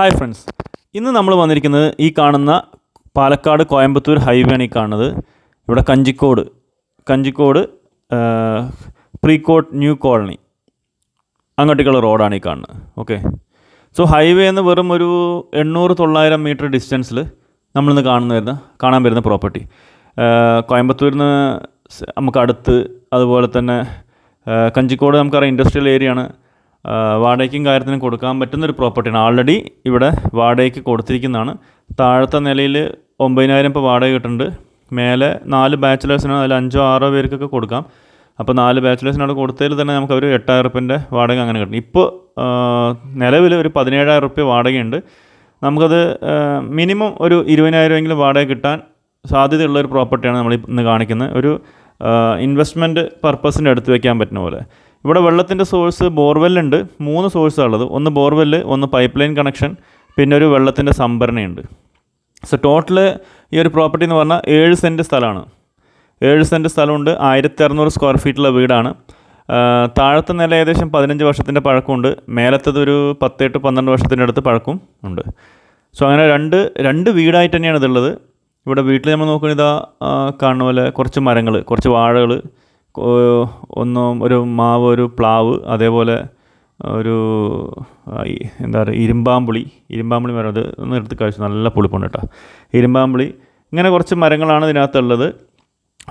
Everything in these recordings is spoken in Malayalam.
ഹായ് ഫ്രണ്ട്സ്, ഇന്ന് നമ്മൾ വന്നിരിക്കുന്നത് ഈ കാണുന്ന പാലക്കാട് കോയമ്പത്തൂർ ഹൈവേ ആണ് ഈ കാണുന്നത്. ഇവിടെ കഞ്ചിക്കോട് പ്രീകോട്ട് ന്യൂ കോളനി അങ്ങോട്ടേക്കുള്ള റോഡാണ് ഈ കാണുന്നത്. ഓക്കെ, സോ ഹൈവേ എന്ന് വെറും ഒരു 800-900 മീറ്റർ ഡിസ്റ്റൻസിൽ നമ്മളിന്ന് കാണാൻ വരുന്ന പ്രോപ്പർട്ടി. കോയമ്പത്തൂരിൽ നിന്ന് നമുക്ക് അടുത്ത്, അതുപോലെ തന്നെ കഞ്ചിക്കോട് നമുക്കറിയാം ഇൻഡസ്ട്രിയൽ ഏരിയ ആണ്. വാടകയ്ക്കും കാര്യത്തിനും കൊടുക്കാൻ പറ്റുന്നൊരു പ്രോപ്പർട്ടിയാണ്. ആൾറെഡി ഇവിടെ വാടകയ്ക്ക് കൊടുത്തിരിക്കുന്നതാണ്. താഴത്തെ നിലയിൽ 9,000 ഇപ്പോൾ വാടക കിട്ടുന്നുണ്ട്. മേലെ 4 ബാച്ചിലേഴ്സിനാണ്, അതിൽ 5-6 പേർക്കൊക്കെ കൊടുക്കാം. അപ്പോൾ 4 ബാച്ചിലേഴ്സിനോട് കൊടുത്തതിൽ തന്നെ നമുക്ക് ഒരു 8,000 റുപ്യൻ്റെ വാടക അങ്ങനെ കിട്ടും. ഇപ്പോൾ നിലവിൽ ഒരു 17,000 റുപ്യ വാടകയുണ്ട്. നമുക്കത് മിനിമം ഒരു 20,000 വാടക കിട്ടാൻ സാധ്യതയുള്ളൊരു പ്രോപ്പർട്ടിയാണ് നമ്മൾ ഇന്ന് കാണിക്കുന്നത്. ഒരു ഇൻവെസ്റ്റ്മെൻറ്റ് പർപ്പസിൻ്റെ എടുത്ത് വയ്ക്കാൻ പറ്റുന്ന പോലെ. ഇവിടെ വെള്ളത്തിൻ്റെ സോഴ്സ് ബോർവെല്ലുണ്ട്. 3 സോഴ്സാണ് ഉള്ളത്. ഒന്ന് ബോർവെല്ല്, ഒന്ന് പൈപ്പ് ലൈൻ കണക്ഷൻ, പിന്നെ ഒരു വെള്ളത്തിൻ്റെ സംഭരണിയുണ്ട്. സോ ടോട്ടൽ ഈ ഒരു പ്രോപ്പർട്ടി എന്ന് പറഞ്ഞാൽ 7 സെൻറ്റ് സ്ഥലമാണ്. 7 സെൻറ്റ് സ്ഥലമുണ്ട്. 1,600 സ്ക്വയർ ഫീറ്റുള്ള വീടാണ്. താഴത്തെ നില ഏകദേശം 15 വർഷത്തിൻ്റെ പഴക്കമുണ്ട്. മേലത്തത് ഒരു 10-12 വർഷത്തിൻ്റെ അടുത്ത് പഴക്കം ഉണ്ട്. സോ അങ്ങനെ രണ്ട് വീടായിട്ട് തന്നെയാണ് ഇതുള്ളത്. ഇവിടെ വീട്ടിൽ നമ്മൾ നോക്കുകയാണെങ്കിൽ ഇതാ കാണുന്ന പോലെ കുറച്ച് മരങ്ങൾ, കുറച്ച് വാഴകൾ, ഒരു മാവ്, ഒരു പ്ലാവ്, അതേപോലെ ഒരു എന്താ പറയുക ഇരുമ്പാമ്പുളി മരം. അത് ഒന്ന് എടുത്ത് കഴിച്ചു, നല്ല പുളിപ്പുണ്ട് കേട്ടോ. ഇരുമ്പാമ്പുളി, ഇങ്ങനെ കുറച്ച് മരങ്ങളാണ് ഇതിനകത്തുള്ളത്.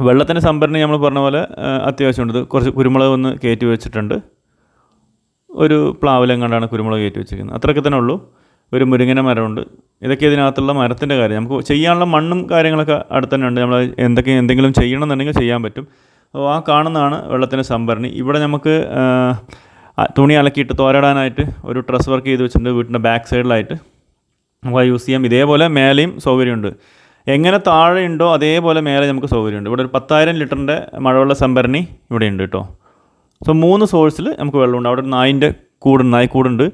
വെള്ളത്തിൻ്റെ സംഭരണി നമ്മൾ പറഞ്ഞ പോലെ അത്യാവശ്യമുണ്ട്. കുറച്ച് കുരുമുളക് ഒന്ന് കയറ്റി വെച്ചിട്ടുണ്ട്. ഒരു പ്ലാവിലെങ്ങാണ്ടാണ് കുരുമുളക് കയറ്റി വെച്ചിരിക്കുന്നത്. അത്രയൊക്കെ തന്നെ ഉള്ളൂ. ഒരു മുരിങ്ങന മരമുണ്ട്. ഇതൊക്കെ ഇതിനകത്തുള്ള മരത്തിൻ്റെ കാര്യം. നമുക്ക് ചെയ്യാനുള്ള മണ്ണും കാര്യങ്ങളൊക്കെ അടുത്ത് തന്നെ ഉണ്ട്. നമ്മൾ എന്തെങ്കിലും ചെയ്യണമെന്നുണ്ടെങ്കിൽ ചെയ്യാൻ പറ്റും. അപ്പോൾ ആ കാണുന്നതാണ് വെള്ളത്തിൻ്റെ സംഭരണി. ഇവിടെ നമുക്ക് തുണി അലക്കിയിട്ട് തോരടാനായിട്ട് ഒരു ട്രസ് വർക്ക് ചെയ്ത് വെച്ചിട്ടുണ്ട്. വീട്ടിൻ്റെ ബാക്ക് സൈഡിലായിട്ട് നമുക്ക് യൂസ് ചെയ്യാം. ഇതേപോലെ മേലെയും സൗകര്യമുണ്ട്. എങ്ങനെ താഴെ ഉണ്ടോ അതേപോലെ മേലെ നമുക്ക് സൗകര്യമുണ്ട്. ഇവിടെ ഒരു 10,000 ലിറ്ററിൻ്റെ മഴവെള്ള സംഭരണി ഇവിടെ ഉണ്ട് കേട്ടോ. സോ 3 സോഴ്സിൽ നമുക്ക് വെള്ളമുണ്ട്. അവിടെ ഒരു നായ്ക്കൂടുണ്ട്.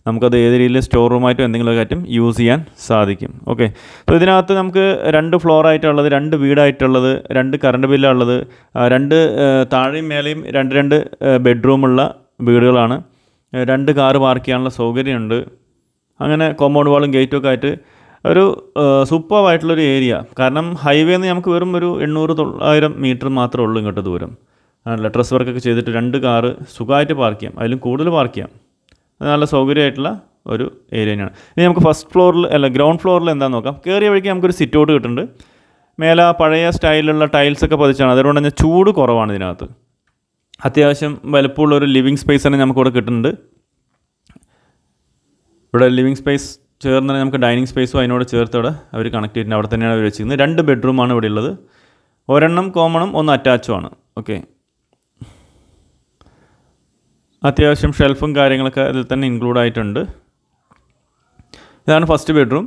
നമുക്കത് ഏത് രീതിയിൽ സ്റ്റോർ റൂമായിട്ടോ എന്തെങ്കിലും കാര്യം യൂസ് ചെയ്യാൻ സാധിക്കും. ഓക്കെ, സോ ഇതിനകത്ത് നമുക്ക് 2 ഫ്ലോറായിട്ടുള്ളത്, 2 വീടായിട്ടുള്ളത്, 2 കറണ്ട് ബില്ലുള്ളത്, 2 താഴെയും മേലെയും 2 ബെഡ്റൂമുള്ള വീടുകളാണ്. 2 കാറ് പാർക്ക് ചെയ്യാനുള്ള സൗകര്യമുണ്ട്. അങ്ങനെ കോമ്പൗണ്ട് വാളും ഗേറ്റും ഒക്കെ ആയിട്ട് ഒരു സൂപ്പറായിട്ടുള്ളൊരു ഏരിയ. കാരണം ഹൈവേ നിന്ന് നമുക്ക് വെറും ഒരു 800-900 മീറ്റർ മാത്രമേ ഉള്ളൂ ഇങ്ങോട്ട് ദൂരം. ആണല്ലോ, ട്രസ് വർക്കൊക്കെ ചെയ്തിട്ട് 2 കാറ് സുഖമായിട്ട് പാർക്ക് ചെയ്യാം. അതിലും കൂടുതൽ പാർക്ക് ചെയ്യാം. നല്ല സൗകര്യമായിട്ടുള്ള ഒരു ഏരിയ തന്നെയാണ്. ഇനി നമുക്ക് ഗ്രൗണ്ട് ഫ്ലോറിൽ എന്താണെന്ന് നോക്കാം. കയറിയ വഴിക്ക് നമുക്കൊരു സിറ്റ് ഔട്ട് കിട്ടുന്നുണ്ട്. മേലെ പഴയ സ്റ്റൈലിലുള്ള ടൈൽസൊക്കെ പതിച്ചാണ്. അതുകൊണ്ട് തന്നെ ചൂട് കുറവാണ് ഇതിനകത്ത്. അത്യാവശ്യം വലുപ്പമുള്ള ഒരു ലിവിങ് സ്പേസ് തന്നെ നമുക്കിവിടെ കിട്ടുന്നുണ്ട്. ഇവിടെ ലിവിങ് സ്പേസ് ചേർന്ന് തന്നെ നമുക്ക് ഡൈനിങ് സ്പേസും അതിനോട് ചേർത്തോടെ അവർ കണക്ട് ചെയ്തിട്ടുണ്ട്. അവിടെ തന്നെയാണ് അവർ വെച്ചിരിക്കുന്നത്. 2 ബെഡ്റൂമാണ് ഇവിടെ ഉള്ളത്. ഒരെണ്ണം കോമണും 1 അറ്റാച്ചുമാണ്. ഓക്കെ, അത്യാവശ്യം ഷെൽഫും കാര്യങ്ങളൊക്കെ ഇതിൽ തന്നെ ഇൻക്ലൂഡ് ആയിട്ടുണ്ട്. ഇതാണ് ഫസ്റ്റ് ബെഡ്റൂം.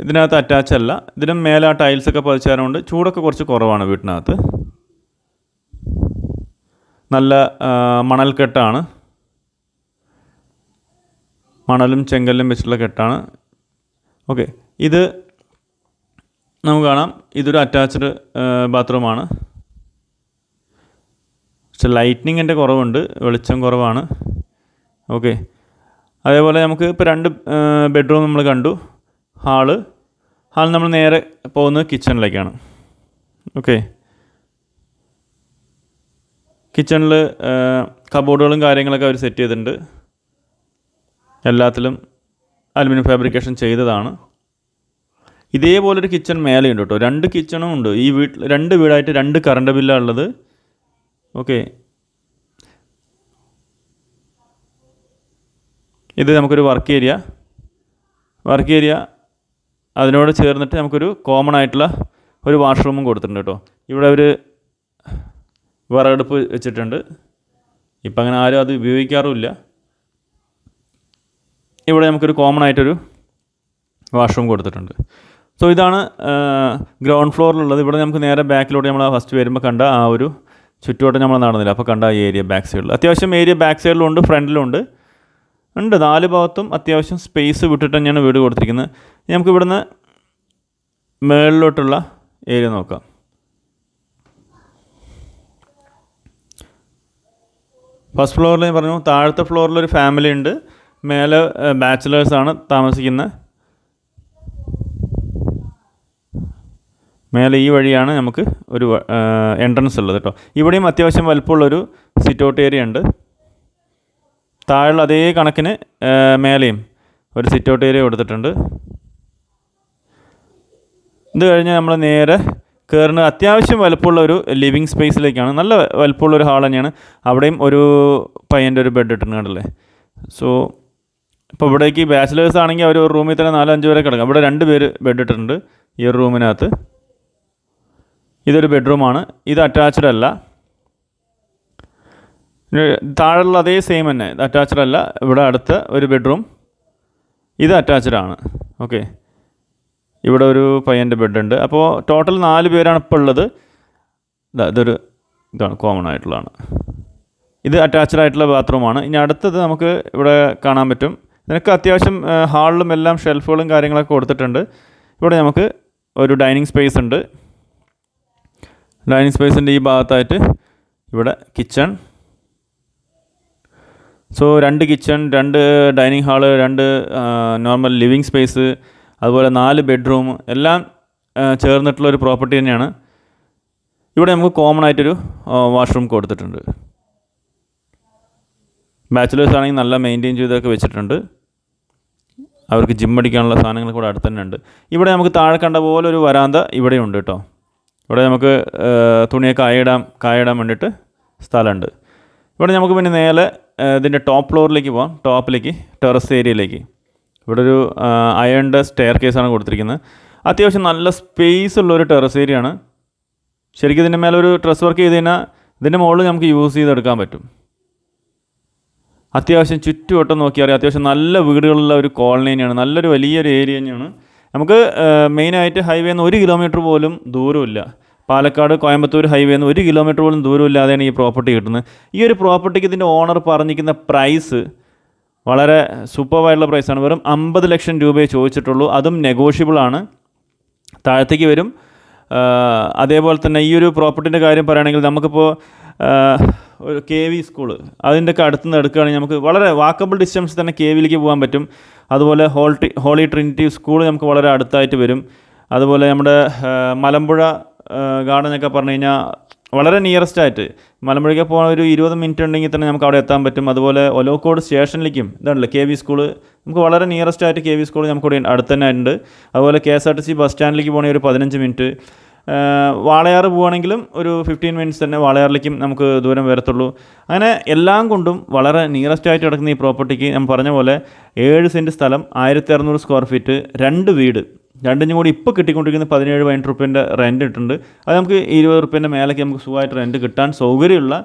ഇതിനകത്ത് അറ്റാച്ച് അല്ല. ഇതിനും മേലെ ആ ടൈൽസൊക്കെ പതിച്ചാറുകൊണ്ട് ചൂടൊക്കെ കുറച്ച് കുറവാണ് വീട്ടിനകത്ത്. നല്ല മണൽക്കെട്ടാണ്. മണലും ചെങ്കല്ലും വെച്ചിട്ടുള്ള കെട്ടാണ്. ഓക്കെ, ഇത് നമുക്ക് കാണാം. ഇതൊരു അറ്റാച്ച്ഡ് ബാത്റൂമാണ്. പക്ഷെ ലൈറ്റിനിങ്ങിൻ്റെ കുറവുണ്ട്, വെളിച്ചം കുറവാണ്. ഓക്കെ, അതേപോലെ നമുക്ക് ഇപ്പോൾ 2 ബെഡ്റൂം നമ്മൾ കണ്ടു. ഹാൾ നമ്മൾ നേരെ പോകുന്നത് കിച്ചണിലേക്കാണ്. ഓക്കെ, കിച്ചണിൽ കബോർഡുകളും കാര്യങ്ങളൊക്കെ അവർ സെറ്റ് ചെയ്തിട്ടുണ്ട്. എല്ലാത്തിലും അലുമിനിയം ഫാബ്രിക്കേഷൻ ചെയ്തതാണ്. ഇതേപോലൊരു കിച്ചൺ മേലെയുണ്ട് കേട്ടോ. 2 കിച്ചണും ഉണ്ട് ഈ വീട്ടിൽ. 2 വീടായിട്ട് 2 കറണ്ട് ബില്ലാണ് ഉള്ളത്. ഓക്കെ, ഇത് നമുക്കൊരു വർക്ക് ഏരിയ അതിനോട് ചേർന്നിട്ട് നമുക്കൊരു കോമൺ ആയിട്ടുള്ള ഒരു വാഷ്റൂമും കൊടുത്തിട്ടുണ്ട് കേട്ടോ. ഇവിടെ ഒരു വിറകടുപ്പ് വെച്ചിട്ടുണ്ട്. ഇപ്പം അങ്ങനെ ആരും അത് ഉപയോഗിക്കാറുമില്ല. ഇവിടെ നമുക്കൊരു കോമൺ ആയിട്ടൊരു വാഷ്റൂം കൊടുത്തിട്ടുണ്ട്. സോ ഇതാണ് ഗ്രൗണ്ട് ഫ്ലോറിലുള്ളത്. ഇവിടെ നമുക്ക് നേരെ ബാക്കിലോട്ട് നമ്മൾ ഫസ്റ്റ് വരുമ്പോൾ കണ്ട ആ ഒരു ചുറ്റുവട്ടം നമ്മൾ നടന്നില്ല. അപ്പോൾ കണ്ട ഏരിയ ബാക്ക് സൈഡിൽ അത്യാവശ്യം ഏരിയ ബാക്ക് സൈഡിലുണ്ട്, ഫ്രണ്ടിലുണ്ട്. 4 ഭാഗത്തും അത്യാവശ്യം സ്പേസ് വിട്ടിട്ട് തന്നെയാണ് വീട് കൊടുത്തിരിക്കുന്നത്. നമുക്ക് ഇവിടുന്ന് മുകളിലോട്ടുള്ള ഏരിയ നോക്കാം. ഫസ്റ്റ് ഫ്ലോറിൽ ഞാൻ പറഞ്ഞു, താഴത്തെ ഫ്ലോറിലൊരു ഫാമിലി ഉണ്ട്. മേലെ ബാച്ചിലേഴ്സാണ് താമസിക്കുന്നത്. മേലെ ഈ വഴിയാണ് നമുക്ക് ഒരു എൻട്രൻസ് ഉള്ളത് കേട്ടോ. ഇവിടെയും അത്യാവശ്യം വലുപ്പമുള്ളൊരു സിറ്റ് ഔട്ട് ഏരിയ ഉണ്ട്. താഴെയുള്ള അതേ കണക്കിന് മേലെയും ഒരു സിറ്റ് ഔട്ട് ഏരിയ കൊടുത്തിട്ടുണ്ട്. ഇത് കഴിഞ്ഞ് നമ്മൾ നേരെ കയറുന്നത് അത്യാവശ്യം വലുപ്പമുള്ള ഒരു ലിവിങ് സ്പേസിലേക്കാണ്. നല്ല വലുപ്പമുള്ളൊരു ഹാൾ തന്നെയാണ്. അവിടെയും ഒരു പയ്യൻ്റെ ഒരു ബെഡ് ഇട്ടിട്ടുണ്ട് കണ്ടല്ലേ. സോ ഇപ്പോൾ ഇവിടേക്ക് ബാച്ചിലേഴ്സ് ആണെങ്കിൽ അവർ ഒരു റൂമിൽ തന്നെ 4-5 പേരെ കിടക്കാം. ഇവിടെ 2 പേര് ബെഡ് ഇട്ടിട്ടുണ്ട് ഈ ഒരു റൂമിനകത്ത്. ഇതൊരു ബെഡ്റൂമാണ്. ഇത് അറ്റാച്ച്ഡ് അല്ല. താഴെയുള്ള അതേ സെയിം തന്നെ, ഇത് അറ്റാച്ച്ഡ് അല്ല. ഇവിടെ അടുത്ത ഒരു ബെഡ്റൂം, ഇത് അറ്റാച്ച്ഡ് ആണ്. ഓക്കെ, ഇവിടെ ഒരു പയ്യൻ്റെ ബെഡുണ്ട്. അപ്പോൾ ടോട്ടൽ 4 പേരാണ് ഇപ്പോൾ ഉള്ളത്. ഇതാണ് കോമൺ ആയിട്ടുള്ളതാണ്. ഇത് അറ്റാച്ച്ഡ് ആയിട്ടുള്ള ബാത്റൂമാണ്. ഇനി അടുത്തത് നമുക്ക് ഇവിടെ കാണാൻ പറ്റും. ഇതിനൊക്കെ അത്യാവശ്യം ഹാളിലും എല്ലാം ഷെൽഫുകളും കാര്യങ്ങളൊക്കെ കൊടുത്തിട്ടുണ്ട്. ഇവിടെ നമുക്ക് ഒരു ഡൈനിങ് സ്പേസ് ഉണ്ട്. ഡൈനിങ് സ്പേസിൻ്റെ ഈ ഭാഗത്തായിട്ട് ഇവിടെ kitchen. So 2 kitchen, 2 dining hall, 2 normal living space, അതുപോലെ 4 ബെഡ്റൂം എല്ലാം ചേർന്നിട്ടുള്ളൊരു പ്രോപ്പർട്ടി തന്നെയാണ്. ഇവിടെ നമുക്ക് കോമൺ ആയിട്ടൊരു വാഷ്റൂം കൊടുത്തിട്ടുണ്ട്. ബാച്ചിലേഴ്സ് ആണെങ്കിൽ നല്ല മെയിൻറ്റെയിൻ ചെയ്തൊക്കെ വെച്ചിട്ടുണ്ട്. അവർക്ക് ജിം അടിക്കാനുള്ള സാധനങ്ങൾ കൂടെ അടുത്ത് തന്നെ ഉണ്ട്. ഇവിടെ നമുക്ക് താഴെ കണ്ട പോലെ ഒരു വരാന്ത ഇവിടെയുണ്ട് കേട്ടോ. ഇവിടെ നമുക്ക് തുണിയൊക്കെ കായിടാൻ വേണ്ടിയിട്ട് സ്ഥലമുണ്ട്. ഇവിടെ നമുക്ക് പിന്നെ നേരെ ഇതിൻ്റെ ടോപ്പ് ഫ്ലോറിലേക്ക് പോകാം. ടോപ്പിലേക്ക്, ടെറസ് ഏരിയയിലേക്ക്. ഇവിടെ ഒരു അയണിൻ്റെ സ്റ്റെയർ കേസാണ് കൊടുത്തിരിക്കുന്നത്. അത്യാവശ്യം നല്ല സ്പേസ് ഉള്ളൊരു ടെറസ് ഏരിയ ആണ്. ശരിക്കും ഇതിൻ്റെ മേലെ ഒരു ഡ്രസ് വർക്ക് ചെയ്ത് കഴിഞ്ഞാൽ ഇതിൻ്റെ മുകളിൽ നമുക്ക് യൂസ് ചെയ്തെടുക്കാൻ പറ്റും. അത്യാവശ്യം ചുറ്റുവട്ടം നോക്കിയാൽ അറിയാം, അത്യാവശ്യം നല്ല വീടുകളുള്ള ഒരു കോളനി തന്നെയാണ്. നല്ലൊരു വലിയൊരു ഏരിയ തന്നെയാണ്. നമുക്ക് മെയിനായിട്ട് ഹൈവേന്ന് 1 കിലോമീറ്റർ പോലും ദൂരമില്ല. പാലക്കാട് കോയമ്പത്തൂർ ഹൈവേന്ന് 1 കിലോമീറ്റർ പോലും ദൂരമില്ലാതെയാണ് ഈ പ്രോപ്പർട്ടി കിട്ടുന്നത്. ഈ ഒരു പ്രോപ്പർട്ടിക്ക് ഇതിൻ്റെ ഓണർ പറഞ്ഞിരിക്കുന്ന പ്രൈസ് വളരെ സൂപ്പറായിട്ടുള്ള പ്രൈസാണ്. വെറും 50 ലക്ഷം രൂപയെ ചോദിച്ചിട്ടുള്ളൂ. അതും നെഗോഷ്യബിളാണ്, താഴത്തേക്ക് വരും. അതേപോലെ തന്നെ ഈ ഒരു പ്രോപ്പർട്ടിൻ്റെ കാര്യം പറയുകയാണെങ്കിൽ നമുക്കിപ്പോൾ ഒരു KV സ്കൂള് അതിൻ്റെയൊക്കെ അടുത്തുനിന്ന് എടുക്കുകയാണെങ്കിൽ നമുക്ക് വളരെ വാക്കബിൾ ഡിസ്റ്റൻസ് തന്നെ KVയിലേക്ക് പോകാൻ പറ്റും. അതുപോലെ ഹോളി ട്രിനിറ്റി സ്കൂൾ നമുക്ക് വളരെ അടുത്തായിട്ട് വരും. അതുപോലെ നമ്മുടെ മലമ്പുഴ ഗാർഡനൊക്കെ പറഞ്ഞു കഴിഞ്ഞാൽ വളരെ നിയറസ്റ്റ് ആയിട്ട് മലമ്പുഴയ്ക്ക് പോകാൻ ഒരു 20 മിനിറ്റ് ഉണ്ടെങ്കിൽ തന്നെ നമുക്ക് അവിടെ എത്താൻ പറ്റും. അതുപോലെ ഒലോക്കോട് സ്റ്റേഷനിലേക്കും ഇതാണല്ലോ KV സ്കൂള്, നമുക്ക് വളരെ നിയറസ്റ്റ് ആയിട്ട് KV സ്കൂൾ നമുക്കിവിടെ അടുത്ത് തന്നെ ഉണ്ട്. അതുപോലെ KSRTC ബസ് സ്റ്റാൻഡിലേക്ക് പോകണമെങ്കിൽ ഒരു 15 മിനിറ്റ്. വാളയാർ പോവുകയാണെങ്കിലും ഒരു 15 മിനിറ്റ്സ് തന്നെ വാളയാറിലേക്കും നമുക്ക് ദൂരം വരത്തുള്ളൂ. അങ്ങനെ എല്ലാം കൊണ്ടും വളരെ നിയറസ്റ്റ് ആയിട്ട് കിടക്കുന്ന ഈ പ്രോപ്പർട്ടിക്ക് ഞാൻ പറഞ്ഞ പോലെ 7 സെൻറ്റ് സ്ഥലം, 1600 സ്ക്വയർ ഫീറ്റ്, 2 വീട്, രണ്ടിനും കൂടി ഇപ്പോൾ കിട്ടിക്കൊണ്ടിരിക്കുന്ന 17-18 റുപ്യേൻ്റെ റെൻറ്റ് ഇട്ടുണ്ട്. അത് നമുക്ക് 20 റുപ്യേൻ്റെ മേലേക്ക് നമുക്ക് സുഖമായിട്ട് റെൻറ്റ് കിട്ടാൻ സൗകര്യമുള്ള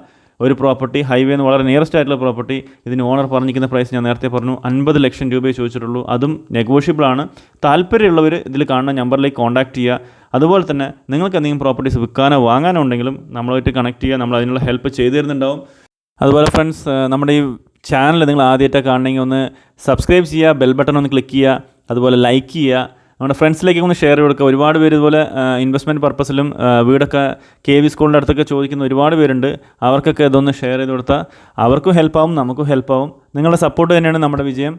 ഒരു പ്രോപ്പർട്ടി, ഹൈവേന്ന് വളരെ നിയറസ്റ്റ് ആയിട്ടുള്ള പ്രോപ്പർട്ടി. ഇതിന് ഓണർ പറഞ്ഞിരിക്കുന്ന പ്രൈസ് ഞാൻ നേരത്തെ പറഞ്ഞു, 50 ലക്ഷം രൂപയെ ചോദിച്ചിട്ടുള്ളൂ. അതും നെഗോഷ്യബിളാണ്. താല്പര്യമുള്ളവർ ഇതിൽ കാണുന്ന നമ്പറിലേക്ക് കോൺടാക്റ്റ് ചെയ്യുക. അതുപോലെ തന്നെ നിങ്ങൾക്ക് എന്തെങ്കിലും പ്രോപ്പർട്ടീസ് വിൽക്കാനോ വാങ്ങാനോ ഉണ്ടെങ്കിലും നമ്മളുമായിട്ട് കണക്ട് ചെയ്യുക, നമ്മൾ അതിനുള്ള ഹെൽപ്പ് ചെയ്തു തരുന്നുണ്ടാവും. അതുപോലെ ഫ്രണ്ട്സ്, നമ്മുടെ ഈ ചാനൽ നിങ്ങൾ ആദ്യമായിട്ടാണ് കാണണമെങ്കിൽ ഒന്ന് സബ്സ്ക്രൈബ് ചെയ്യുക, ബെൽ ബട്ടൺ ഒന്ന് ക്ലിക്ക് ചെയ്യുക, അതുപോലെ ലൈക്ക് ചെയ്യുക, നമ്മുടെ ഫ്രണ്ട്സിലേക്ക് ഒന്ന് ഷെയർ കൊടുക്കുക. ഒരുപാട് പേര് ഇതുപോലെ ഇൻവെസ്റ്റ്മെൻറ്റ് പർപ്പസിലും വീടൊക്കെ KV സ്കൂളിൻ്റെ അടുത്തൊക്കെ ചോദിക്കുന്ന ഒരുപാട് പേരുണ്ട്. അവർക്കൊക്കെ ഇതൊന്ന് ഷെയർ ചെയ്ത് കൊടുത്താൽ അവർക്കും ഹെൽപ്പാവും, നമുക്കും ഹെൽപ്പാവും. നിങ്ങളുടെ സപ്പോർട്ട് തന്നെയാണ് നമ്മുടെ വിജയം.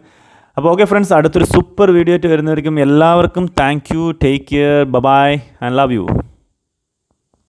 അപ്പോൾ ഓക്കെ ഫ്രണ്ട്സ്, അടുത്തൊരു സൂപ്പർ വീഡിയോ ആയിട്ട് വരുന്നവർക്കും എല്ലാവർക്കും thank you, take care, bye and love U.